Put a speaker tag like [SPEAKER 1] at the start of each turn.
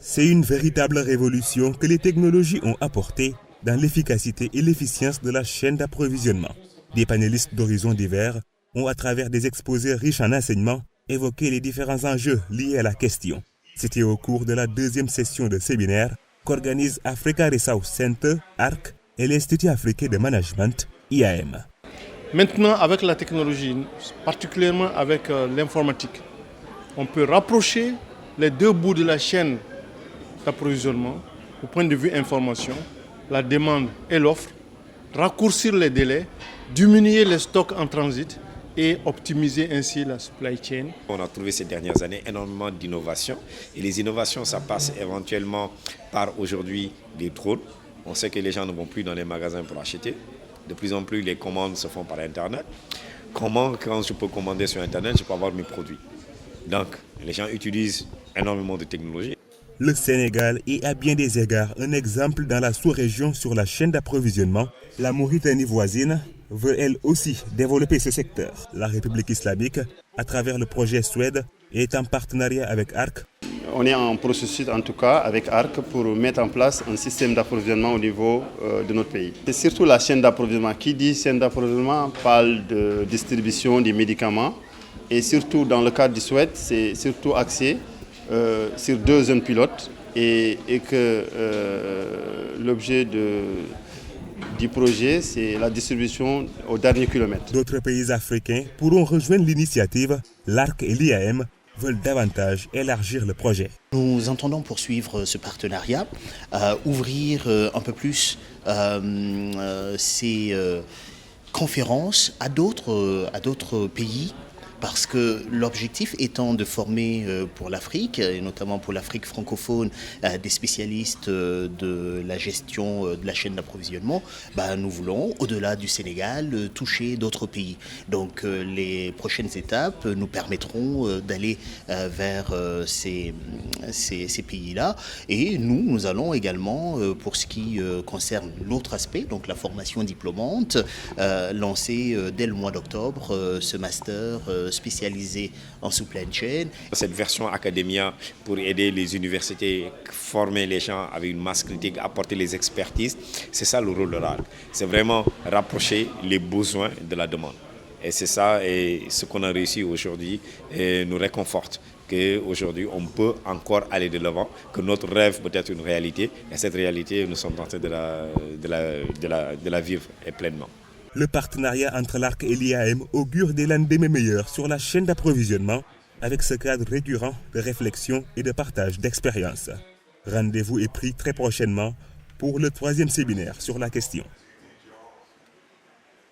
[SPEAKER 1] C'est une véritable révolution que les technologies ont apportée dans l'efficacité et l'efficience de la chaîne d'approvisionnement. Des panélistes d'horizons divers ont, à travers des exposés riches en enseignements, évoqué les différents enjeux liés à la question. C'était au cours de la deuxième session de séminaire qu'organise Africa Resource Center, ARC, et l'Institut africain de management, IAM.
[SPEAKER 2] Maintenant, avec la technologie, particulièrement avec l'informatique, on peut rapprocher les deux bouts de la chaîne d'approvisionnement au point de vue information, la demande et l'offre, raccourcir les délais, diminuer les stocks en transit et optimiser ainsi la supply chain.
[SPEAKER 3] On a trouvé ces dernières années énormément d'innovations et les innovations, ça passe éventuellement par aujourd'hui les drones. On sait que les gens ne vont plus dans les magasins pour acheter. De plus en plus, les commandes se font par Internet. Comment, quand je peux commander sur Internet, je peux avoir mes produits? Donc, les gens utilisent énormément de technologies.
[SPEAKER 1] Le Sénégal est à bien des égards un exemple dans la sous-région sur la chaîne d'approvisionnement. La Mauritanie voisine veut elle aussi développer ce secteur. La République islamique, à travers le projet Suède, est en partenariat avec ARC.
[SPEAKER 4] On est en processus en tout cas avec ARC pour mettre en place un système d'approvisionnement au niveau de notre pays. C'est surtout la chaîne d'approvisionnement. Qui dit chaîne d'approvisionnement parle de distribution des médicaments et surtout dans le cadre du Suède, c'est surtout axé sur 2 zones pilotes et que l'objet du projet, c'est la distribution au dernier kilomètre.
[SPEAKER 1] D'autres pays africains pourront rejoindre l'initiative. L'ARC et l'IAM veulent davantage élargir le projet.
[SPEAKER 5] Nous entendons poursuivre ce partenariat, ouvrir un peu plus ces conférences à d'autres pays. Parce que l'objectif étant de former pour l'Afrique, et notamment pour l'Afrique francophone, des spécialistes de la gestion de la chaîne d'approvisionnement, nous voulons, au-delà du Sénégal, toucher d'autres pays. Donc les prochaines étapes nous permettront d'aller vers ces pays-là. Et nous allons également, pour ce qui concerne l'autre aspect, donc la formation diplômante, lancer dès le mois d'octobre ce master spécialisé en supply chain.
[SPEAKER 3] Cette version Academia pour aider les universités, former les gens avec une masse critique, apporter les expertises, c'est ça le rôle de l'ARC. C'est vraiment rapprocher les besoins de la demande. Et c'est ça, et ce qu'on a réussi aujourd'hui nous réconforte qu'aujourd'hui on peut encore aller de l'avant, que notre rêve peut être une réalité, et cette réalité nous sommes en train de la vivre pleinement.
[SPEAKER 1] Le partenariat entre l'ARC et l'IAM augure des lendemains meilleurs sur la chaîne d'approvisionnement avec ce cadre récurrent de réflexion et de partage d'expériences. Rendez-vous est pris très prochainement pour le 3e séminaire sur la question.